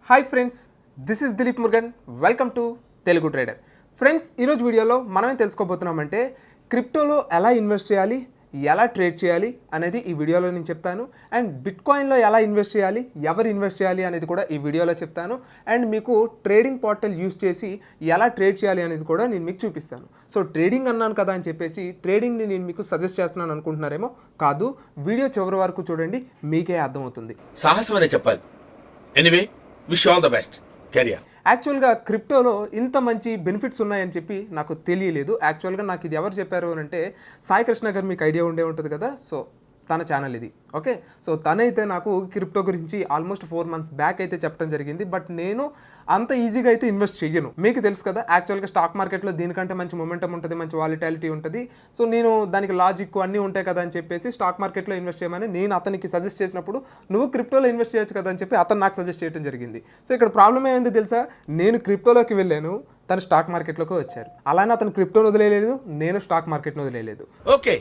Hi friends, this is Dilip Murugan. Welcome to Telugu trader. Friends, ఈరోజు వీడియోలో మనమేం తెలుసుకోబోతున్నామంటే క్రిప్టోలో ఎలా ఇన్వెస్ట్ చేయాలి, ఎలా ట్రేడ్ చేయాలి అనేది ఈ వీడియోలో నేను చెప్తాను. అండ్ బిట్కాయిన్లో ఎలా ఇన్వెస్ట్ చేయాలి, ఎవరు ఇన్వెస్ట్ చేయాలి అనేది కూడా ఈ వీడియోలో చెప్తాను. అండ్ మీకు ట్రేడింగ్ పోర్టల్ యూస్ చేసి ఎలా ట్రేడ్ చేయాలి అనేది కూడా నేను మీకు చూపిస్తాను. సో ట్రేడింగ్ అన్నాను కదా అని చెప్పేసి ట్రేడింగ్ని నేను మీకు సజెస్ట్ చేస్తున్నాను అనుకుంటున్నారేమో, కాదు. వీడియో చివరి వరకు చూడండి, మీకే అర్థమవుతుంది. సాహసం అనే చెప్పాలి. Anyway, wish all the best. Career. యాక్చువల్గా క్రిప్టోలో ఇంత మంచి బెనిఫిట్స్ ఉన్నాయని చెప్పి నాకు తెలియలేదు. యాక్చువల్గా నాకు ఇది ఎవరు చెప్పారు అని అంటే సాయి కృష్ణ గారు, మీకు ఐడియా ఉండే ఉంటుంది కదా. సో తన ఛానల్ ఇది. ఓకే, సో తనైతే నాకు క్రిప్టో గురించి ఆల్మోస్ట్ 4 months బ్యాక్ అయితే చెప్పడం జరిగింది. బట్ నేను అంత ఈజీగా అయితే ఇన్వెస్ట్ చెయ్యను. మీకు తెలుసు కదా, యాక్చువల్గా స్టాక్ మార్కెట్లో దీనికంటే మంచి మొమెంటం ఉంటుంది, మంచి వాలిటాలిటీ ఉంటుంది. సో నేను దానికి లాజిక్ అన్నీ ఉంటాయి కదా అని చెప్పేసి స్టాక్ మార్కెట్లో ఇన్వెస్ట్ చేయమని నేను అతనికి సజెస్ట్ చేసినప్పుడు, నువ్వు క్రిప్టోలో ఇన్వెస్ట్ చేయొచ్చు కదా అని చెప్పి అతను నాకు సజెస్ట్ చేయడం జరిగింది. సో ఇక్కడ ప్రాబ్లం ఏమైంది తెలుసా, నేను క్రిప్టోలోకి వెళ్ళాను, తను స్టాక్ మార్కెట్లోకి వచ్చారు. అలానే అతను క్రిప్టోని వదిలేయలేదు, నేను స్టాక్ మార్కెట్ని వదిలేయలేదు. ఓకే,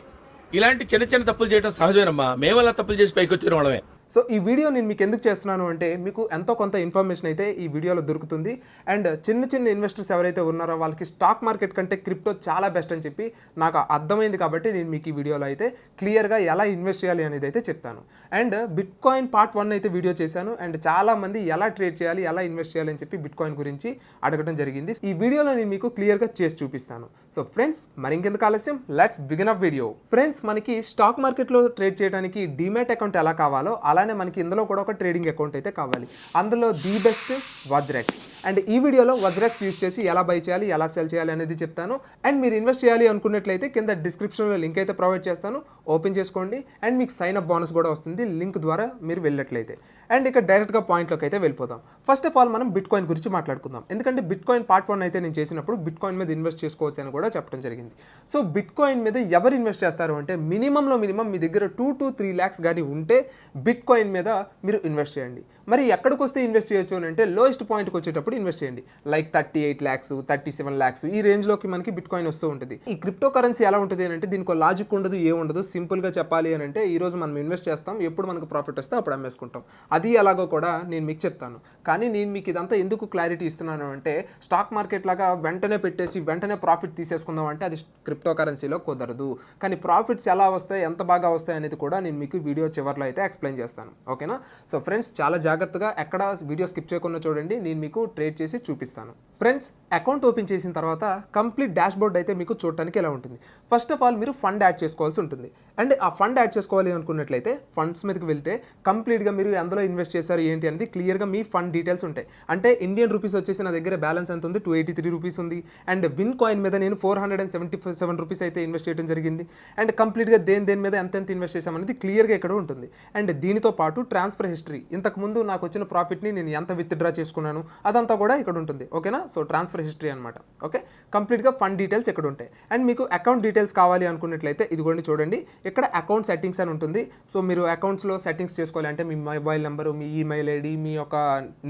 ఇలాంటి చిన్న చిన్న తప్పులు చేయడం సహజమేనమ్మా. మేము అలా తప్పులు చేసి పైకి వచ్చిన వాళ్ళమే. సో ఈ వీడియో నేను మీకు ఎందుకు చేస్తున్నాను అంటే, మీకు ఎంతో కొంత ఇన్ఫర్మేషన్ అయితే ఈ వీడియోలో దొరుకుతుంది. అండ్ చిన్న చిన్న ఇన్వెస్టర్స్ ఎవరైతే ఉన్నారో వాళ్ళకి స్టాక్ మార్కెట్ కంటే క్రిప్టో చాలా బెస్ట్ అని చెప్పి నాకు అర్థమైంది. కాబట్టి నేను మీకు ఈ వీడియోలో అయితే క్లియర్గా ఎలా ఇన్వెస్ట్ చేయాలి అనేది అయితే చెప్తాను. అండ్ బిట్కాయిన్ పార్ట్ 1 అయితే వీడియో చేశాను. అండ్ చాలామంది ఎలా ట్రేడ్ చేయాలి, ఎలా ఇన్వెస్ట్ చేయాలి అని చెప్పి బిట్కాయిన్ గురించి అడగడం జరిగింది. ఈ వీడియోలో నేను మీకు క్లియర్గా చేసి చూపిస్తాను. సో ఫ్రెండ్స్, మరి ఇంకెందుకు ఆలస్యం, let's begin up video. Friends, మనకి స్టాక్ మార్కెట్లో ట్రేడ్ చేయడానికి డీమ్యాట్ అకౌంట్ ఎలా కావాలో అలానే మనకి ఇందులో కూడా ఒక ట్రేడింగ్ అకౌంట్ అయితే కావాలి. అందులో ది బెస్ట్ వజ్రెక్స్. అండ్ ఈ వీడియోలో వజ్రెక్స్ యూజ్ చేసి ఎలా బై చేయాలి, ఎలా సెల్ చేయాలి అనేది చెప్తాను. అండ్ మీరు ఇన్వెస్ట్ చేయాలి అనుకున్నట్లయితే కింద డిస్క్రిప్షన్లో లింక్ అయితే ప్రొవైడ్ చేస్తాను, ఓపెన్ చేసుకోండి. అండ్ మీకు సైన్ అప్ బోనస్ కూడా వస్తుంది లింక్ ద్వారా మీరు వెళ్ళినట్లయితే. అండ్ ఇక్కడ డైరెక్ట్గా పాయింట్లోకి అయితే వెళ్ళిపోదాం. ఫస్ట్ ఆఫ్ ఆల్ మనం బిట్కాయిన్ గురించి మాట్లాడుకుందాం. ఎందుకంటే బిట్కాయిన్ పార్ట్ 1 అయితే నేను చేసినప్పుడు బిట్కాయిన్ మీద ఇన్వెస్ట్ చేసుకోవచ్చు అని కూడా చెప్పడం జరిగింది. సో బిట్కాయిన్ మీద ఎవరు ఇన్వెస్ట్ చేస్తారు అంటే, మినిమం మీ దగ్గర 2 to 3 lakhs కానీ ఉంటే బిట్కాయిన్ మీద మీరు ఇన్వెస్ట్ చేయండి. మరి ఎక్కడికి వస్తే ఇన్వెస్ట్ చేయొచ్చు అని అంటే, లోయెస్ట్ పాయింట్కి వచ్చేటప్పుడు ఇన్వెస్ట్ చేయండి. లైక్ 38 lakhs, 37 lakhs ఈ రేంజ్లోకి మనకి బిట్కాయిన్ వస్తూ ఉంటుంది. ఈ క్రిప్టో కరెన్సీ ఎలా ఉంటుంది అని అంటే, దీనికి లాజిక్ ఉండదు, ఏముండదు. సింపుల్గా చెప్పాలి అని అంటే, ఈ రోజు మనం ఇన్వెస్ట్ చేస్తాం, ఎప్పుడు మనకు ప్రాఫిట్ వస్తే అప్పుడు అమ్మేసుకుంటాం. అది ఎలాగో కూడా నేను మీకు చెప్తాను. కానీ నేను మీకు ఇదంతా ఎందుకు క్లారిటీ ఇస్తున్నాను అంటే, స్టాక్ మార్కెట్ లాగా వెంటనే పెట్టేసి వెంటనే ప్రాఫిట్ తీసేసుకుందాం అంటే అది క్రిప్టో కరెన్సీలో కుదరదు. కానీ ప్రాఫిట్స్ ఎలా వస్తాయి, ఎంత బాగా వస్తాయి అనేది కూడా నేను మీకు వీడియో చివరిలో అయితే ఎక్స్ప్లెయిన్ చేస్తాను. ఓకేనా? సో ఫ్రెండ్స్, చాలా జాగ్రత్తగా ఎక్కడ వీడియో స్కిప్ చేయకుండా చూడండి, నేను మీకు ట్రేడ్ చేసి చూపిస్తాను. ఫ్రెండ్స్, అకౌంట్ ఓపెన్ చేసిన తర్వాత కంప్లీట్ డాష్ బోర్డ్ అయితే మీకు చూడటానికి ఎలా ఉంటుంది. ఫస్ట్ ఆఫ్ ఆల్ మీరు ఫండ్ యాడ్ చేసుకోవాల్సి ఉంటుంది. అండ్ ఆ ఫండ్ యాడ్ చేసుకోవాలి అనుకున్నట్లయితే ఫండ్స్ మీదకి వెళ్తే కంప్లీట్గా మీరు ఎందులో ఇన్వెస్ట్ చేశారు ఏంటి అనేది క్లియర్గా మీ ఫండ్ డీటెయిల్స్ ఉంటాయి. అంటే ఇండియన్ రూపీస్ వచ్చేసి నా దగ్గర బ్యాలెన్స్ ఎంత ఉంది, 283 రూపీస్ ఉంది. అండ్ విన్ కాయిన్ మీద నేను 477 రూపీస్ అయితే ఇన్వెస్ట్ చేయడం జరిగింది. అండ్ కంప్లీట్గా దేని మీద ఎంత ఇన్వెస్ట్ చేసామనేది క్లియర్గా ఇక్కడ ఉంటుంది. అండ్ దీనితో పాటు ట్రాన్స్ఫర్ హిస్టరీ, ఇంతకుముందు నాకు వచ్చిన ప్రాఫిట్ని నేను ఎంత విత్డ్రా చేసుకున్నాను అదంతా కూడా ఇక్కడ ఉంటుంది. ఓకేనా? సో ట్రాన్స్ఫర్ హిస్టరీ అనమాట. ఓకే, కంప్లీట్గా ఫండ్ డీటెయిల్స్ ఇక్కడ ఉంటాయి. అండ్ మీకు అకౌంట్ డీటెయిల్స్ కావాలి అనుకున్నట్లయితే ఇదిగోండి చూడండి, ఇక్కడ అకౌంట్ సెట్టింగ్స్ అని ఉంటుంది. సో మీరు అకౌంట్స్లో సెట్టింగ్స్ చేసుకోవాలి అంటే, మీ మొబైల్ నెంబరు, మీ ఈమెయిల్ ఐడి, మీ యొక్క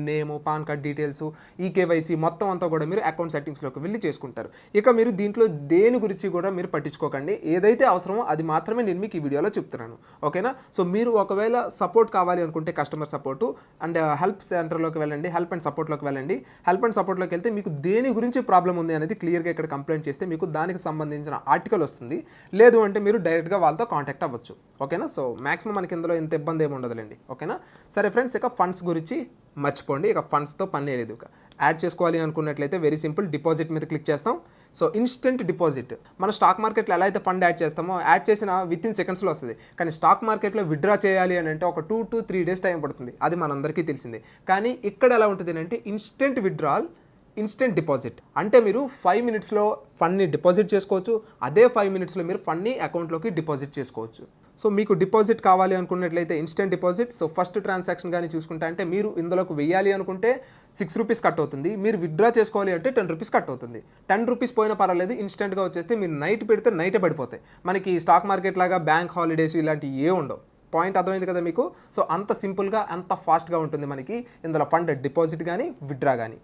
నేము, పాన్ కార్డ్ డీటెయిల్స్, ఈకేవైసీ మొత్తం అంతా కూడా మీరు అకౌంట్ సెట్టింగ్స్లోకి వెళ్ళి చేసుకుంటారు. ఇక మీరు దీంట్లో దేని గురించి కూడా మీరు పట్టించుకోకండి. ఏదైతే అవసరమో అది మాత్రమే నేను మీకు ఈ వీడియోలో చెప్తున్నాను. ఓకేనా? సో మీరు ఒకవేళ సపోర్ట్ కావాలి అనుకుంటే కస్టమర్ సపోర్టు అండ్ హెల్ప్ సెంటర్లోకి వెళ్ళండి, హెల్ప్ అండ్ సపోర్ట్లోకి వెళ్ళండి. హెల్ప్ అండ్ సపోర్ట్లోకి వెళ్తే మీకు దేని గురించి ప్రాబ్లం ఉంది అనేది క్లియర్గా ఇక్కడ కంప్లైంట్ చేస్తే మీకు దానికి సంబంధించిన ఆర్టికల్ వస్తుంది. లేదు అంటే మీరు డైరెక్ట్గా వాళ్ళతో కాంటాక్ట్ అవ్వచ్చు. ఓకేనా? సో మాక్సిమం మనకి ఇందులో ఎంత ఇబ్బంది ఏమి ఉండదులేండి. ఓకేనా? సరే ఫ్రెండ్స్, ఇక ఫండ్స్ గురించి మర్చిపోండి. ఇక ఫండ్స్తో పని లేదు. ఇక యాడ్ చేసుకోవాలి అనుకున్నట్లయితే వెరీ సింపుల్, డిపాజిట్ మీద క్లిక్ చేస్తాం. సో ఇన్స్టెంట్ డిపాజిట్, మన స్టాక్ మార్కెట్లో ఎలా అయితే ఫండ్ యాడ్ చేస్తామో, యాడ్ చేసిన విత్ ఇన్ సెకండ్స్లో వస్తుంది. కానీ స్టాక్ మార్కెట్లో విత్డ్రా చేయాలి అని అంటే ఒక 2 to 3 days టైం పడుతుంది. అది మనందరికీ తెలిసిందే. కానీ ఇక్కడ ఎలా ఉంటుంది అంటే, ఇన్స్టెంట్ విత్డ్రాల్, ఇన్స్టెంట్ డిపాజిట్. అంటే మీరు 5 minutesలో ఫండ్ని డిపాజిట్ చేసుకోవచ్చు. అదే 5 minutesలో మీరు ఫండ్ని అకౌంట్లోకి డిపాజిట్ చేసుకోవచ్చు. సో మీకు డిపాజిట్ కావాలి అనుకున్నట్లయితే instant deposit. So first transaction కానీ చూసుకుంటే, అంటే మీరు ఇందులోకి వెయ్యాలి అనుకుంటే 6 రూపీస్ కట్ అవుతుంది. మీరు విత్డ్రా చేసుకోవాలి అంటే 10 రూపీస్ కట్ అవుతుంది. 10 రూపీస్ పోయినా పర్వాలేదు, ఇన్స్టెంట్గా వచ్చేస్తే మీరు నైట్ పెడితే నైటే పడిపోతాయి. మనకి స్టాక్ మార్కెట్ లాగా బ్యాంక్ హాలిడేస్ ఇలాంటివి ఏ ఉండవు. పాయింట్ అర్థమైంది కదా మీకు? సో అంత సింపుల్గా, అంత ఫాస్ట్గా ఉంటుంది మనకి ఇందులో ఫండ్ డిపాజిట్ కానీ విత్డ్రా కానీ.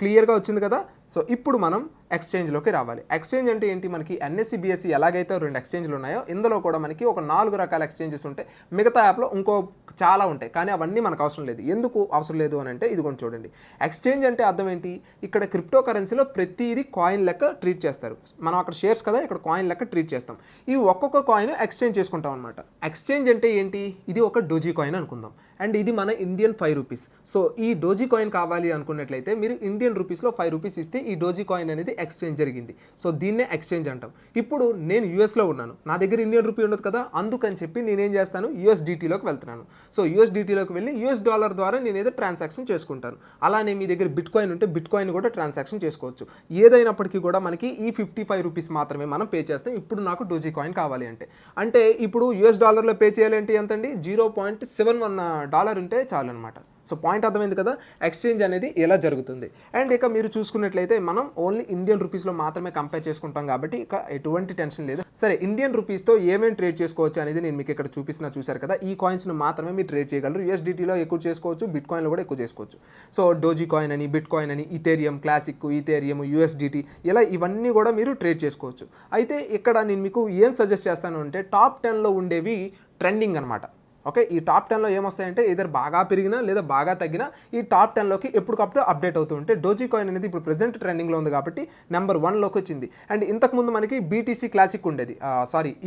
క్లియర్గా వచ్చింది కదా. సో ఇప్పుడు మనం ఎక్స్చేంజ్లోకి రావాలి. ఎక్స్చేంజ్ అంటే ఏంటి, మనకి ఎన్ఎస్సి బిఎస్సి ఎలాగైతే 2 ఎక్స్చేంజ్లు ఉన్నాయో ఇందులో కూడా మనకి ఒక 4 రకాల ఎక్స్చేంజెస్ ఉంటాయి. మిగతా యాప్లో ఇంకో చాలా ఉంటాయి, కానీ అవన్నీ మనకు అవసరం లేదు. ఎందుకు అవసరం లేదు అని అంటే ఇదిగోండి చూడండి. ఎక్స్చేంజ్ అంటే అర్థం ఏంటి, ఇక్కడ క్రిప్టో కరెన్సీలో ప్రతిదీ కాయిన్ లెక్క ట్రీట్ చేస్తారు. మనం అక్కడ షేర్స్ కదా, ఇక్కడ కాయిన్ లెక్క ట్రీట్ చేస్తాం. ఈ ఒక్కొక్క కాయిన్ ఎక్స్చేంజ్ చేసుకుంటాం అనమాట. ఎక్స్చేంజ్ అంటే ఏంటి, ఇది ఒక డోజీ కాయిన్ అనుకుందాం, అండ్ ఇది మన ఇండియన్ 5 రూపీస్. సో ఈ డోజీ కాయిన్ కావాలి అనుకున్నట్లయితే మీరు ఇండియన్ రూపీస్లో 5 రూపీస్ ఇస్తే ఈ డోజీ కాయిన్ అనేది ఎక్స్చేంజ్ జరిగింది. సో దీన్నే ఎక్స్చేంజ్ అంటాం. ఇప్పుడు నేను యూఎస్లో ఉన్నాను, నా దగ్గర ఇండియన్ రూపీ ఉండదు కదా, అందుకని చెప్పి నేనేం చేస్తాను, యూఎస్డిటీలోకి వెళ్తున్నాను. సో యూఎస్డిటీలోకి వెళ్ళి యూఎస్ డాలర్ ద్వారా నేను ఏదో ట్రాన్సాక్షన్ చేసుకుంటాను. అలానే మీ దగ్గర బిట్ కాయిన్ ఉంటే బిట్ కాయిన్ కూడా ట్రాన్సాక్షన్ చేసుకోవచ్చు. ఏదైనప్పటికీ కూడా మనకి ఈ 55 రూపీస్ మాత్రమే మనం పే చేస్తాం. ఇప్పుడు నాకు డోజీ కాయిన్ కావాలి అంటే ఇప్పుడు యూఎస్ డాలర్లో పే చేయాలంటే ఎంతండి, $0.71 ఉంటే చాలు అనమాట. సో పాయింట్ అర్థమైంది కదా, ఎక్స్చేంజ్ అనేది ఎలా జరుగుతుంది. అండ్ ఇక మీరు చూసుకున్నట్లయితే మనం ఓన్లీ ఇండియన్ రూపీస్లో మాత్రమే కంపేర్ చేసుకుంటాం కాబట్టి ఇక ఎటువంటి టెన్షన్ లేదు. సరే, ఇండియన్ రూపీస్తో ఏమేమి ట్రేడ్ చేసుకోవచ్చు అనేది నేను మీకు ఇక్కడ చూశారు కదా. ఈ కాయిన్స్ను మాత్రమే మీరు ట్రేడ్ చేయగలరు. యూఎస్డిటీలో ఎక్కువ చేసుకోవచ్చు, బిట్ కాయిన్లో కూడా ఎక్కువ చేసుకోవచ్చు. సో డోజీ కాయిన్ అని, బిట్ కాయిన్ అని, ఇథేరియం క్లాసిక్, ఇథేరియం, యూఎస్డిటీ, ఇలా ఇవన్నీ కూడా మీరు ట్రేడ్ చేసుకోవచ్చు. అయితే ఇక్కడ నేను మీకు ఏం సజెస్ట్ చేస్తాను అంటే టాప్ 10లో ఉండేవి ట్రెండింగ్ అనమాట. ఓకే, ఈ టాప్ 10లో ఏమొస్తాయంటే ఇద్దరు బాగా పెరిగినా లేదా బాగా తగ్గినా ఈ టాప్ 10లోకి ఎప్పటికప్పుడు అప్డేట్ అవుతూ ఉంటే డోజీ కాయిన్ అనేది ఇప్పుడు ప్రెజెంట్ ట్రెండింగ్లో ఉంది కాబట్టి నెంబర్ 1లోకి వచ్చింది. అండ్ ఇంతకుముందు మనకి బీటీసీ క్లాసిక్ ఉండేది,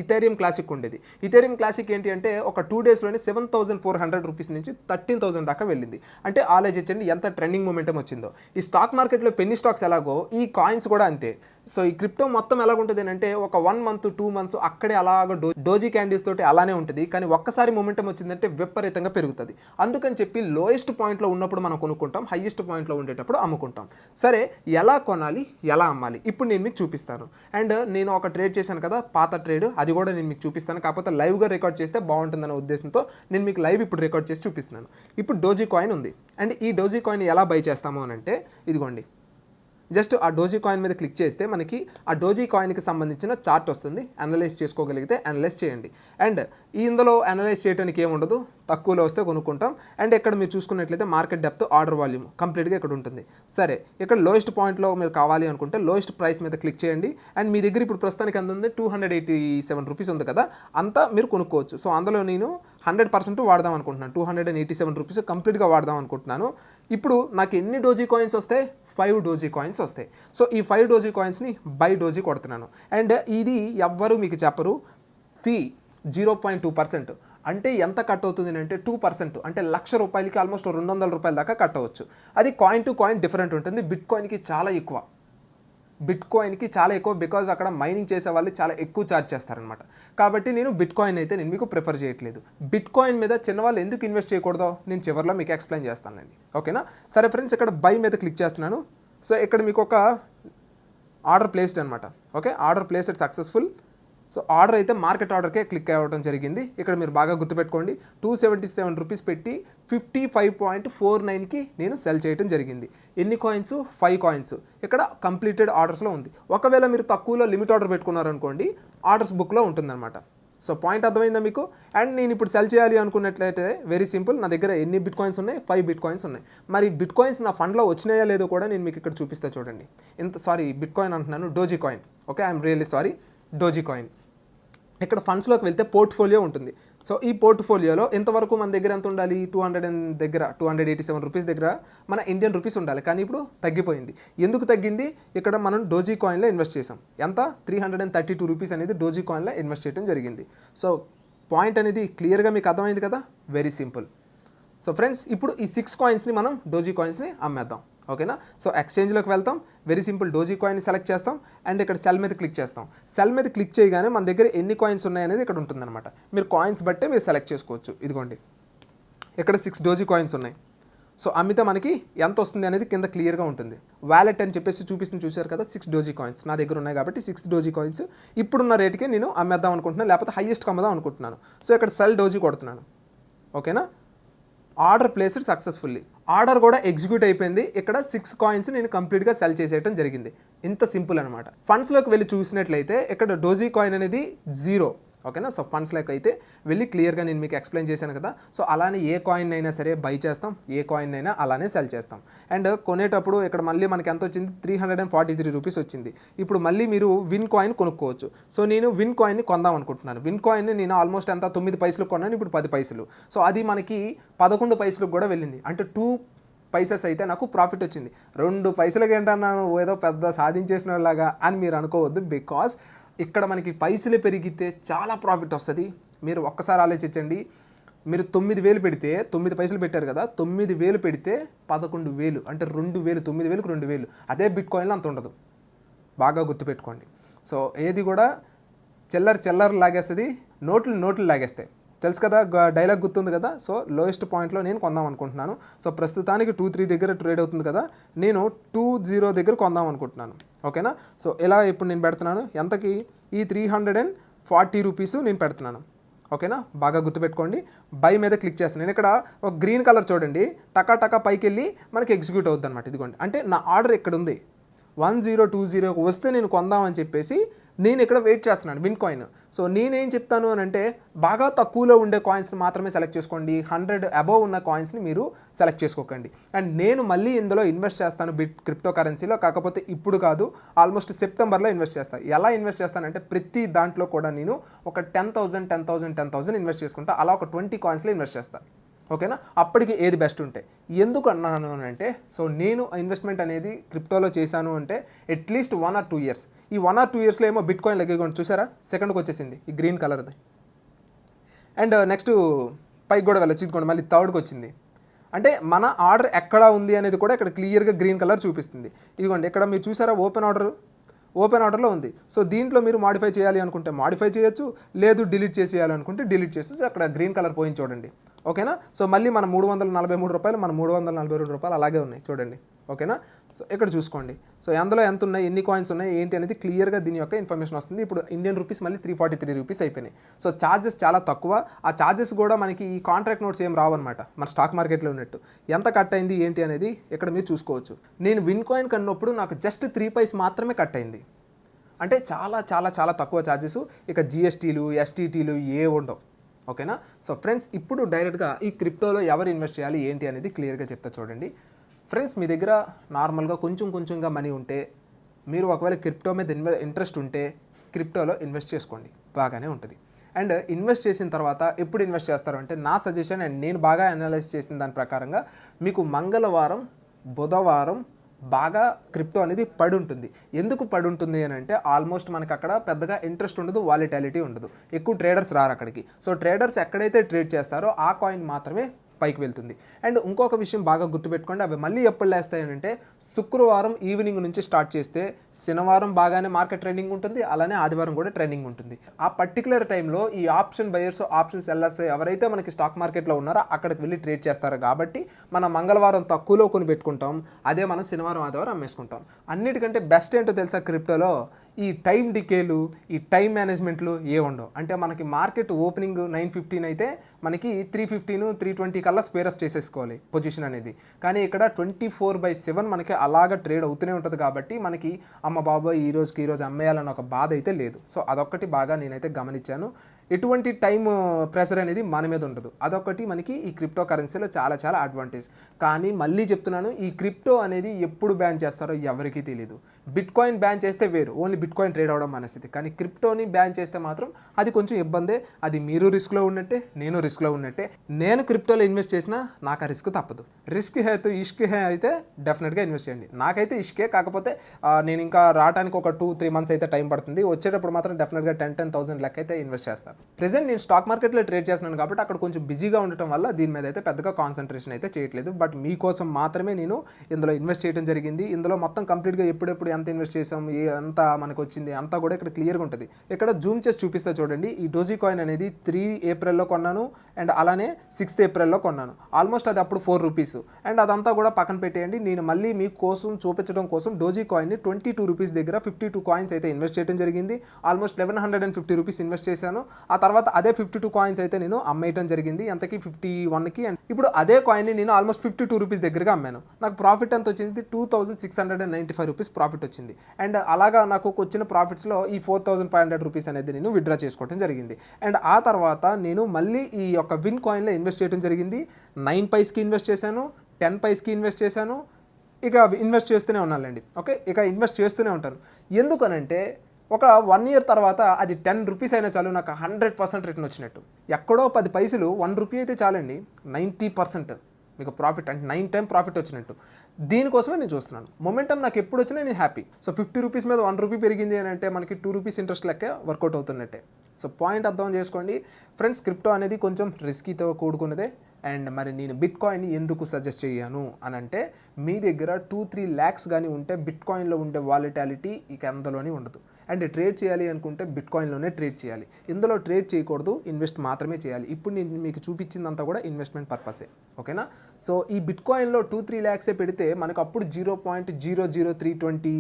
ఇథేరియం క్లాసిక్ ఉండేది. ఇథేరియం క్లాసిక్ ఏంటి అంటే ఒక 2 డేస్లోనే 7,400 రూపీస్ నుంచి 13,000 దాకా వెళ్ళింది. అంటే ఆలోచించండి ఎంత ట్రెండింగ్ మూమెంటం వచ్చిందో. ఈ స్టాక్ మార్కెట్లో పెన్నీ స్టాక్స్ ఎలాగో ఈ కాయిన్స్ కూడా అంతే. సో ఈ క్రిప్టో మొత్తం ఎలాగుంటుంది అంటే ఒక 1 మంత్ 2 మంత్స్ అక్కడే అలాగ డోజీ క్యాండిల్స్ తోటి అలానే ఉంటుంది, కానీ ఒక్కసారి మూమెంటం వచ్చిందంటే విపరీతంగా పెరుగుతుంది. అందుకని చెప్పి లోయెస్ట్ పాయింట్లో ఉన్నప్పుడు మనం కొనుక్కుంటాం, హైయెస్ట్ పాయింట్లో ఉండేటప్పుడు అమ్ముకుంటాం. సరే, ఎలా కొనాలి, ఎలా అమ్మాలి ఇప్పుడు నేను మీకు చూపిస్తాను. అండ్ నేను ఒక ట్రేడ్ చేశాను కదా, పాత ట్రేడ్, అది కూడా నేను మీకు చూపిస్తాను. కాకపోతే లైవ్గా రికార్డ్ చేస్తే బాగుంటుందనే ఉద్దేశంతో నేను మీకు లైవ్ ఇప్పుడు రికార్డ్ చేసి చూపిస్తున్నాను. ఇప్పుడు డోజీ కాయిన్ ఉంది, అండ్ ఈ డోజీ కాయిన్ ఎలా బై చేస్తాము అని అంటే ఇదిగోండి, జస్ట్ ఆ డోజీ కాయిన్ మీద క్లిక్ చేస్తే మనకి ఆ డోజీ కాయిన్కి సంబంధించిన చార్ట్ వస్తుంది. అనలైజ్ చేసుకోగలిగితే అనలైజ్ చేయండి. అండ్ ఇందులో అనలైజ్ చేయడానికి ఏముండదు, తక్కువలో వస్తే కొనుక్కుంటాం. అండ్ ఇక్కడ మీరు చూసుకున్నట్లయితే మార్కెట్ డెప్త్, ఆర్డర్ వాల్యూమ్ కంప్లీట్గా ఇక్కడ ఉంటుంది. సరే, ఇక్కడ లోయెస్ట్ పాయింట్లో మీరు కావాలి అనుకుంటే లోయెస్ట్ ప్రైస్ మీద క్లిక్ చేయండి. అండ్ మీ దగ్గర ఇప్పుడు ప్రస్తుతానికి ఎంత ఉంది, 287 రూపీస్ ఉంది కదా, అంతా మీరు కొనుక్కోవచ్చు. సో అందులో నేను 100% వాడదాం అనుకుంటున్నాను, 287 రూపీస్ కంప్లీట్గా వాడదాం అనుకుంటున్నాను. ఇప్పుడు నాకు ఎన్ని డోజీ కాయిన్స్ వస్తాయి, 5 డోజీ కాయిన్స్ వస్తాయి. సో ఈ 5 డోజీ కాయిన్స్ని బై డోజీ కొడుతున్నాను. అండ్ ఇది ఎవ్వరు మీకు చెప్పరు, ఫీ 0.2%. అంటే ఎంత కట్ అవుతుంది అంటే 2%, అంటే ₹1,00,000 ఆల్మోస్ట్ $200 దాకా కట్ అవ్వచ్చు. అది కాయిన్ టు కాయిన్ డిఫరెంట్ ఉంటుంది. బిట్ కాయిన్కి చాలా ఎక్కువ, బికాజ్ అక్కడ మైనింగ్ చేసే వాళ్ళు చాలా ఎక్కువ ఛార్జ్ చేస్తారనమాట. కాబట్టి నేను బిట్ కాయిన్ అయితే నేను మీకు ప్రిఫర్ చేయట్లేదు. బిట్ కాయిన్ మీద చిన్నవాళ్ళు ఎందుకు ఇన్వెస్ట్ చేయకూడదో నేను చివరిలో మీకు ఎక్స్ప్లెయిన్ చేస్తానండి, ఓకేనా. సరే ఫ్రెండ్స్, ఇక్కడ బై మీద క్లిక్ చేస్తున్నాను. సో ఇక్కడ మీకు ఒక ఆర్డర్ ప్లేస్డ్ అనమాట. Okay, order placed successful. So order అయితే మార్కెట్ ఆర్డర్కే క్లిక్ అవ్వడం జరిగింది. ఇక్కడ మీరు బాగా గుర్తుపెట్టుకోండి, 277 రూపీస్ పెట్టి 55.49కి నేను సెల్ చేయడం జరిగింది. ఎన్ని కాయిన్స్, 5 కాయిన్స్. ఇక్కడ కంప్లీటెడ్ ఆర్డర్స్లో ఉంది. ఒకవేళ మీరు తక్కువలో లిమిట్ ఆర్డర్ పెట్టుకున్నారనుకోండి, ఆర్డర్స్ బుక్లో ఉంటుందన్నమాట. సో పాయింట్ అర్థమైందా మీకు. అండ్ నేను ఇప్పుడు సెల్ చేయాలి అనుకున్నట్లయితే వెరీ సింపుల్, నా దగ్గర ఎన్ని బిట్ కాయిన్స్ ఉన్నాయి, 5 బిట్ కాయిన్స్ ఉన్నాయి. మరి బిట్ కాయిన్స్ నా ఫండ్లో వచ్చినాయా లేదో కూడా నేను మీకు ఇక్కడ చూపిస్తా చూడండి. బిట్ కాయిన్ అంటున్నాను, doji coin. Okay, I'm really sorry, doji coin. ఇక్కడ ఫండ్స్లోకి వెళ్తే పోర్ట్ఫోలియో ఉంటుంది. సో ఈ పోర్ట్ఫోలియోలో ఇంతవరకు మన దగ్గర ఎంత ఉండాలి, 287 రూపీస్ దగ్గర మన ఇండియన్ రూపీస్ ఉండాలి. కానీ ఇప్పుడు తగ్గిపోయింది. ఎందుకు తగ్గింది, ఇక్కడ మనం డోజీ కాయిన్లో ఇన్వెస్ట్ చేసాం. ఎంత, 332 రూపీస్ అనేది డోజీ కాయిన్లో ఇన్వెస్ట్ చేయడం జరిగింది. సో పాయింట్ అనేది క్లియర్గా మీకు అర్థమైంది కదా, వెరీ సింపుల్. సో ఫ్రెండ్స్, ఇప్పుడు ఈ 6 కాయిన్స్ని మనం డోజీ కాయిన్స్ని అమ్మేద్దాం, ఓకేనా. సో ఎక్స్చేంజ్లోకి వెళ్తాం, very simple, doji coin select చేస్తాం. అండ్ ఇక్కడ సెల్ మీద క్లిక్ చేస్తాం. సెల్ మీద క్లిక్ చేయగానే మన దగ్గర ఎన్ని కాయిన్స్ ఉన్నాయనేది ఇక్కడ ఉంటుందన్నమాట. మీరు కాయిన్స్ బట్టే మీరు సెలెక్ట్ చేసుకోవచ్చు. ఇదిగోండి, ఇక్కడ 6 డోజీ కాయిన్స్ ఉన్నాయి. సో అమ్మితే మనకి ఎంత వస్తుంది అనేది కింద క్లియర్గా ఉంటుంది. వ్యాలెట్ అని చెప్పేసి చూశారు కదా, 6 డోజీ కాయిన్స్ నా దగ్గర ఉన్నాయి కాబట్టి 6 డోజీ కాయిన్స్ ఇప్పుడున్న రేటుకే నేను అమ్మేద్దాం అనుకుంటున్నాను, లేకపోతే హైయెస్ట్ అమ్మదాం అనుకుంటున్నాను. సో ఇక్కడ సెల్ డోజీ కొడుతున్నాను, ఓకేనా. ఆర్డర్ ప్లేస్డ్ సక్సెస్ఫుల్లీ, ఆర్డర్ కూడా ఎగ్జిక్యూట్ అయిపోయింది. ఇక్కడ 6 కాయిన్స్ నేను కంప్లీట్గా సెల్ చేసేయడం జరిగింది. ఇంత సింపుల్ అనమాట. ఫండ్స్లోకి వెళ్ళి చూసినట్లయితే ఇక్కడ డోజీ కాయిన్ అనేది 0, ఓకేనా. సో ఫండ్స్లోకి అయితే వెళ్ళి క్లియర్గా నేను మీకు ఎక్స్ప్లెయిన్ చేశాను కదా. సో అలానే ఏ కాయిన్ అయినా సరే బై చేస్తాం, ఏ కాయిన్ అయినా అలానే సెల్ చేస్తాం. అండ్ కొనేటప్పుడు ఇక్కడ మళ్ళీ మనకి ఎంత వచ్చింది, 343 రూపీస్ వచ్చింది. ఇప్పుడు మళ్ళీ మీరు విన్ కాయిన్ కొనుక్కోవచ్చు. సో నేను విన్ కాయిన్ని కొందాం అనుకుంటున్నాను. విన్ కాయిన్ని నేను ఆల్మోస్ట్ ఎంత 9 పైసలు కొన్నాను, ఇప్పుడు 10 పైసలు. సో అది మనకి 11 పైసలకు కూడా వెళ్ళింది. అంటే 2 పైసెస్ అయితే నాకు ప్రాఫిట్ వచ్చింది. 2 పైసలకి ఏంటన్నాను ఏదో పెద్ద సాధించేసిన లాగా అని మీరు అనుకోవద్దు. బికాస్ ఇక్కడ మనకి పైసలు పెరిగితే చాలా ప్రాఫిట్ వస్తుంది. మీరు ఒక్కసారి ఆలోచించండి. మీరు 9,000 పెడితే 9 పైసలు పెట్టారు కదా, 9,000 పెడితే 11,000 అంటే 2,000, 9,000కి 2,000. అదే బిట్ కాయిన్లో అంత ఉండదు, బాగా గుర్తుపెట్టుకోండి. సో ఏది కూడా చిల్లర లాగేస్తుంది, నోట్లు లాగేస్తాయి. తెలుసు కదా, డైలాగ్ గుర్తుంది కదా. సో లోయెస్ట్ పాయింట్లో నేను కొందాం అనుకుంటున్నాను. సో ప్రస్తుతానికి 2-3 దగ్గర ట్రేడ్ అవుతుంది కదా, నేను 2-0 దగ్గర కొందాం అనుకుంటున్నాను. ఓకేనా. సో ఇలా ఇప్పుడు నేను పెడుతున్నాను ఎంతకి, ఈ 340 రూపీస్ నేను పెడుతున్నాను. ఓకేనా, బాగా గుర్తుపెట్టుకోండి. బై మీద క్లిక్ చేస్తాను. నేను ఇక్కడ ఒక గ్రీన్ కలర్ చూడండి, టకా పైకి వెళ్ళి మనకి ఎగ్జిక్యూట్ అవుతుంది అనమాట. ఇదిగోండి, అంటే నా ఆర్డర్ ఇక్కడ ఉంది. 1020 వస్తే నేను కొందామని చెప్పేసి నేను ఇక్కడ వెయిట్ చేస్తున్నాను విన్ కాయిన్. సో నేనేం చెప్తాను అని అంటే, బాగా తక్కువలో ఉండే కాయిన్స్ని మాత్రమే సెలెక్ట్ చేసుకోండి. 100 అబోవ్ ఉన్న కాయిన్స్ని మీరు సెలెక్ట్ చేసుకోకండి. అండ్ నేను మళ్ళీ ఇందులో ఇన్వెస్ట్ చేస్తాను క్రిప్టో కరెన్సీలో, కాకపోతే ఇప్పుడు కాదు, ఆల్మోస్ట్ సెప్టెంబర్లో ఇన్వెస్ట్ చేస్తాను. ఎలా ఇన్వెస్ట్ చేస్తానంటే, ప్రతి దాంట్లో కూడా నేను ఒక 10,000 ఇన్వెస్ట్ చేసుకుంటా. అలా ఒక 20 కాయిన్స్లో ఇన్వెస్ట్ చేస్తాను. ఓకేనా. అప్పటికి ఏది బెస్ట్ ఉంటాయి. ఎందుకు అన్నాను అంటే, సో నేను ఇన్వెస్ట్మెంట్ అనేది క్రిప్టోలో చేశాను అంటే అట్లీస్ట్ 1 or 2 ఇయర్స్. ఈ 1 or 2 ఇయర్స్లో ఏమో బిట్ కాయిన్ లెగ్గిపోయింది చూసారా, సెకండ్కి వచ్చేసింది ఈ గ్రీన్ కలర్ది. అండ్ నెక్స్ట్ పైకి కూడా వెళ్ళొచ్చు, ఇదిగోండి మళ్ళీ థర్డ్కి వచ్చింది. అంటే మన ఆర్డర్ ఎక్కడ ఉంది అనేది కూడా ఇక్కడ క్లియర్గా గ్రీన్ కలర్ చూపిస్తుంది. ఇదిగోండి ఇక్కడ మీరు చూసారా, ఓపెన్ ఆర్డర్లో ఉంది. సో దీంట్లో మీరు మాడిఫై చేయాలి అనుకుంటే మాడిఫై చేయొచ్చు, లేదు డిలీట్ చేసేయాలనుకుంటే డిలీట్ చేసి అక్కడ గ్రీన్ కలర్ పోయింది చూడండి. ఓకేనా. సో మళ్ళీ మన 343 రూపాయలు, మన 342 రూపాయలు అలాగే ఉన్నాయి చూడండి. ఓకేనా. సో ఇక్కడ చూసుకోండి. సో అందులో ఎంత ఉన్నాయి, ఎన్ని కాయిన్స్ ఉన్నాయి ఏంటి అనేది క్లియర్గా దీని యొక్క ఇన్ఫర్మేషన్ వస్తుంది. ఇప్పుడు ఇండియన్ రూపీస్ మళ్ళీ 343 రూపీస్ అయిపోయినాయి. సో ఛార్జెస్ చాలా తక్కువ. ఆ ఛార్జెస్ కూడా మనకి ఈ కాంట్రాక్ట్ నోట్స్ ఏం రావన్నమాట, మన స్టాక్ మార్కెట్లో ఉన్నట్టు. ఎంత కట్ అయింది ఏంటి అనేది ఇక్కడ మీరు చూసుకోవచ్చు. నేను విన్ కాయిన్ కన్నప్పుడు నాకు జస్ట్ 3 పైస్ మాత్రమే కట్ అయింది. అంటే చాలా తక్కువ ఛార్జెస్. ఇక జిఎస్టీలు, ఎస్టీటీలు ఏ ఉండవు. ఓకేనా. సో ఫ్రెండ్స్, ఇప్పుడు డైరెక్ట్గా ఈ క్రిప్టోలో ఎవరు ఇన్వెస్ట్ చేయాలి ఏంటి అనేది క్లియర్గా చెప్తా చూడండి. ఫ్రెండ్స్, మీ దగ్గర నార్మల్గా కొంచెంగా మనీ ఉంటే, మీరు ఒకవేళ క్రిప్టో మీద ఇంట్రెస్ట్ ఉంటే క్రిప్టోలో ఇన్వెస్ట్ చేసుకోండి, బాగానే ఉంటుంది. అండ్ ఇన్వెస్ట్ చేసిన తర్వాత ఎప్పుడు ఇన్వెస్ట్ చేస్తారు అంటే, నా సజెషన్ అండ్ నేను బాగా అనలైజ్ చేసిన దాని ప్రకారంగా మీకు మంగళవారం, బుధవారం బాగా క్రిప్టో అనేది పడి ఉంటుంది. ఎందుకు పడి ఉంటుంది అని అంటే, ఆల్మోస్ట్ మనకి అక్కడ పెద్దగా ఇంట్రెస్ట్ ఉండదు, వాలిటాలిటీ ఉండదు, ఎక్కువ ట్రేడర్స్ రారు అక్కడికి. సో ట్రేడర్స్ ఎక్కడైతే ట్రేడ్ చేస్తారో ఆ కాయిన్ మాత్రమే పైకి వెళ్తుంది. అండ్ ఇంకొక విషయం బాగా గుర్తుపెట్టుకోండి, అవి మళ్ళీ ఎప్పుడు లేస్తాయనంటే, శుక్రవారం ఈవినింగ్ నుంచి స్టార్ట్ చేస్తే శనివారం బాగానే మార్కెట్ ట్రెండింగ్ ఉంటుంది, అలానే ఆదివారం కూడా ట్రెండింగ్ ఉంటుంది. ఆ పర్టికులర్ టైంలో ఈ ఆప్షన్ బయర్స్, ఆప్షన్ సెల్లర్స్ ఎవరైతే మనకి స్టాక్ మార్కెట్లో ఉన్నారో అక్కడికి వెళ్ళి ట్రేడ్ చేస్తారు. కాబట్టి మనం మంగళవారం తక్కువలో కొని పెట్టుకుంటాం, అదే మనం శనివారం ఆదివారం అమ్మేసుకుంటాం. అన్నిటికంటే బెస్ట్ ఏంటో తెలుసా క్రిప్టోలో, ఈ టైం డికేలు, ఈ టైం మేనేజ్మెంట్లు ఏ ఉండవు. అంటే మనకి మార్కెట్ ఓపెనింగ్ 9:15 అయితే మనకి 3:15, 3:20 కల్లా స్క్వేర్ ఆఫ్ చేసేసుకోవాలి పొజిషన్ అనేది. కానీ ఇక్కడ 24/7 మనకి అలాగ ట్రేడ్ అవుతూనే ఉంటుంది. కాబట్టి మనకి అమ్మ బాబాయ్ ఈ రోజు అమ్మేయాలని ఒక బాధ అయితే లేదు. సో అదొక్కటి బాగా నేనైతే గమనించాను. ఎటువంటి టైం ప్రెషర్ అనేది మన మీద ఉండదు. అదొకటి మనకి ఈ క్రిప్టో కరెన్సీలో చాలా అడ్వాంటేజ్. కానీ మళ్ళీ చెప్తున్నాను, ఈ క్రిప్టో అనేది ఎప్పుడు బ్యాన్ చేస్తారో ఎవరికీ తెలియదు. బిట్ కాయిన్ బ్యాన్ చేస్తే వేరు, ఓన్లీ బిట్ కాయిన్ ట్రేడ్ అవడం మనస్థితి. కానీ క్రిప్టోని బ్యాన్ చేస్తే మాత్రం అది కొంచెం ఇబ్బందే. అది మీరు రిస్క్లో ఉన్నట్టే, నేను రిస్క్లో ఉన్నట్టే. నేను క్రిప్టోలో ఇన్వెస్ట్ చేసినా నాకు ఆ రిస్క్ తప్పదు. రిస్క్ హే తో ఇష్క్ హే అయితే డెఫినెట్గా ఇన్వెస్ట్ చేయండి. నాకైతే ఇష్కే, కాకపోతే నేను ఇంకా రావడానికి ఒక 2-3 మంత్స్ అయితే టైం పడుతుంది. వచ్చేటప్పుడు మాత్రం డెఫినెట్గా 10,000 లెక్క అయితే ఇన్వెస్ట్ చేస్తాను. ప్రెజెంట్ నేను స్టాక్ మార్కెట్లో ట్రేడ్ చేస్తున్నాను కాబట్టి అక్కడ కొంచెం బిజీగా ఉండటం వల్ల దీని మీద అయితే పెద్దగా కాన్సన్ట్రేషన్ అయితే చేయట్లేదు. బట్ మీకోసం మాత్రమే నేను ఇందులో ఇన్వెస్ట్ చేయడం జరిగింది. ఇందులో మొత్తం కంప్లీట్గా ఎప్పుడెప్పుడు ఎంత ఇన్వెస్ట్ చేసాం, ఎంత మనకు వచ్చింది అంతా కూడా ఇక్కడ క్లియర్గా ఉంటుంది. ఇక్కడ జూమ్ చేసి చూపిస్తా చూడండి. ఈ డోజీ కాయిన్ అనేది 3 ఏప్రిల్లో కొన్నాను, అండ్ అలానే 6th ఏప్రిల్లో కొన్నాను. ఆల్మోస్ట్ అది అప్పుడు 4 రూపీస్. అండ్ అదంతా కూడా పక్కన పెట్టేయండి. నేను మళ్ళీ మీకోసం చూపించడం కోసం డోజీ కాయిన్ని 22 రూపీస్ దగ్గర 52 కాయిన్స్ అయితే ఇన్వెస్ట్ చేయడం జరిగింది. ఆల్మోస్ట్ 1150 రూపీస్ ఇన్వెస్ట్ చేశాను. ఆ తర్వాత అదే 52 కాయిన్స్ అయితే నేను అమ్మేయడం జరిగింది. ఎంతకి 51కి. అండ్ ఇప్పుడు అదే కాయిన్ని నేను ఆల్మోస్ట్ 52 రూపీస్ దగ్గరగా అమ్మాను. నాకు ప్రాఫిట్ ఎంత వచ్చింది? 2695 రూపీస్ ప్రాఫిట్ వచ్చింది. అండ్ అలాగా నాకు వచ్చిన ప్రాఫిట్స్లో ఈ 4500 రూపీస్ అనేది నేను విత్డ్రా చేసుకోవడం జరిగింది. అండ్ ఆ తర్వాత నేను మళ్ళీ ఈ యొక్క విన్ కాయిన్లో ఇన్వెస్ట్ చేయడం జరిగింది. 9 పైస్కి ఇన్వెస్ట్ చేశాను, 10 పైస్కి ఇన్వెస్ట్ చేశాను. ఇక ఇన్వెస్ట్ చేస్తూనే ఉన్నానండి. ఓకే, ఇక ఇన్వెస్ట్ చేస్తూనే ఉంటాను. ఎందుకనంటే ఒక 1 ఇయర్ తర్వాత అది 10 రూపీస్ అయినా చాలు, నాకు 100% రిటర్న్ వచ్చినట్టు. ఎక్కడో 10 పైసలు 1 రూపీ అయితే చాలండి, 90% మీకు ప్రాఫిట్, అంటే 9 టైమ్ ప్రాఫిట్ వచ్చినట్టు. దీనికోసమే నేను చూస్తున్నాను. మొమెంటం నాకు ఎప్పుడు వచ్చినా నేను హ్యాపీ. సో 50 రూపీస్ మీద 1 రూపీ పెరిగింది అని అంటే మనకి 2 రూపీస్ ఇంట్రెస్ట్ లెక్క వర్కౌట్ అవుతున్నట్టే. సో పాయింట్ అర్థం చేసుకోండి ఫ్రెండ్స్, క్రిప్టో అనేది కొంచెం రిస్కీతో కూడుకున్నదే. అండ్ మరి నేను బిట్ కాయిన్ని ఎందుకు సజెస్ట్ చేయను అని అంటే, మీ దగ్గర 2-3 ల్యాక్స్ కానీ ఉంటే బిట్ కాయిన్లో ఉండే వాలిటాలిటీ ఇక అందులోనే ఉండదు. అండ్ ట్రేడ్ చేయాలి అనుకుంటే బిట్ కాయిన్లోనే ట్రేడ్ చేయాలి. ఇందులో ట్రేడ్ చేయకూడదు, ఇన్వెస్ట్ మాత్రమే చేయాలి. ఇప్పుడు నేను మీకు చూపించిందంతా కూడా ఇన్వెస్ట్మెంట్ పర్పసే. ఓకేనా? సో ఈ బిట్ కాయిన్లో 2-3 ల్యాక్సే పెడితే మనకు అప్పుడు 0.00320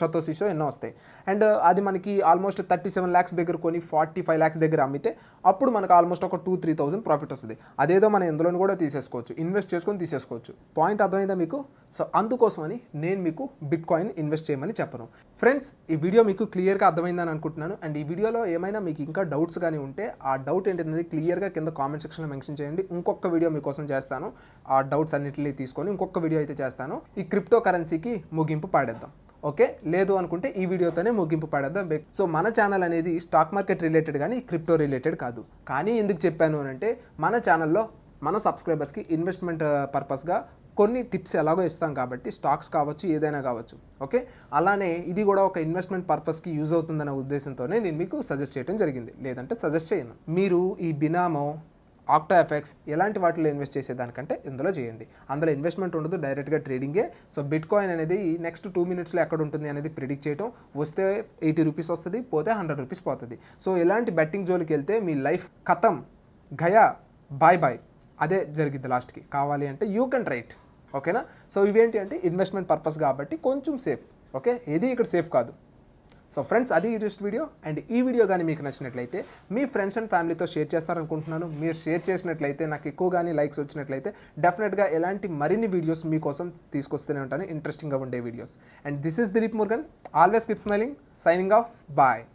సతోషిషో ఎన్నో వస్తాయి. అండ్ అది మనకి ఆల్మోస్ట్ 37 ల్యాక్స్ దగ్గర కొని 45 ల్యాక్స్ దగ్గర అమ్మితే అప్పుడు మనకు ఆల్మోస్ట్ ఒక 2-3 థౌసండ్ ప్రాఫిట్ వస్తుంది. అదేదో మనం ఎందులోని కూడా తీసేసుకోవచ్చు, ఇన్వెస్ట్ చేసుకొని తీసేసుకోవచ్చు. పాయింట్ అర్థమైందా మీకు? సో అందుకోసమని నేను మీకు బిట్ కాయిన్ ఇన్వెస్ట్ చేయమని చెప్పను. ఫ్రెండ్స్, ఈ వీడియో మీకు క్లియర్గా అర్థమైందని అనుకుంటున్నాను. అండ్ ఈ వీడియోలో ఏమైనా మీకు ఇంకా డౌట్స్ కానీ ఉంటే ఆ డౌట్ ఏంటనేది క్లియర్గా కింద కామెంట్ సెక్షన్లో మెన్షన్ చేయండి. ఇంకొక వీడియో మీకోసం చేస్తాను. ఆ డౌట్స్ అన్నిటిని తీసుకొని ఇంకొక వీడియో అయితే చేస్తాను. ఈ క్రిప్టో కరెన్సీకి ముగింపు పాడేద్దాం. ఓకే, లేదు అనుకుంటే ఈ వీడియోతోనే ముగింపు పడేద్దాం. సో మన ఛానల్ అనేది స్టాక్ మార్కెట్ రిలేటెడ్ కానీ క్రిప్టో రిలేటెడ్ కాదు. కానీ ఎందుకు చెప్పాను అని అంటే, మన ఛానల్లో మన సబ్స్క్రైబర్స్కి ఇన్వెస్ట్మెంట్ పర్పస్గా కొన్ని టిప్స్ ఎలాగో ఇస్తాం కాబట్టి, స్టాక్స్ కావచ్చు ఏదైనా కావచ్చు. ఓకే, అలానే ఇది కూడా ఒక ఇన్వెస్ట్మెంట్ పర్పస్కి యూజ్ అవుతుందనే ఉద్దేశంతోనే నేను మీకు సజెస్ట్ చేయడం జరిగింది. లేదంటే సజెస్ట్ చేయను. మీరు ఈ బినామో, ఆక్టా ఎఫెక్స్ ఇలాంటి వాటిలో ఇన్వెస్ట్ చేసేదానికంటే ఇందులో చేయండి. అందులో ఇన్వెస్ట్మెంట్ ఉండదు, డైరెక్ట్గా ట్రేడింగే. సో బిట్ కాయిన్ అనేది నెక్స్ట్ 2 మినిట్స్లో ఎక్కడ ఉంటుంది అనేది ప్రిడిక్ట్ చేయడం. వస్తే 80 రూపీస్ వస్తుంది, పోతే 100 రూపీస్ పోతుంది. సో ఇలాంటి బెట్టింగ్ జోలికి వెళ్తే మీ లైఫ్ ఖతం, గయా, బాయ్ బాయ్, అదే జరిగిద్ది లాస్ట్కి. కావాలి అంటే యూ కెన్ రైట్. ఓకేనా? సో ఇవేంటి అంటే ఇన్వెస్ట్మెంట్ పర్పస్ కాబట్టి కొంచెం సేఫ్. ఓకే, ఏది ఇక్కడ సేఫ్ కాదు. సో ఫ్రెండ్స్, అది ఈరోజు వీడియో. అండ్ ఈ వీడియో కానీ మీకు నచ్చినట్లయితే మీ ఫ్రెండ్స్ అండ్ ఫ్యామిలీతో షేర్ చేస్తారనుకుంటున్నాను. మీరు షేర్ చేసినట్లయితే, నాకు ఎక్కువ కానీ లైక్స్ వచ్చినట్లయితే డెఫినెట్గా ఎలాంటి మరిన్ని వీడియోస్ మీకోసం తీసుకొస్తూనే ఉంటాను, ఇంట్రెస్టింగ్గా ఉండే videos. And this is Dilip Murugan, always keep smiling, signing off, bye.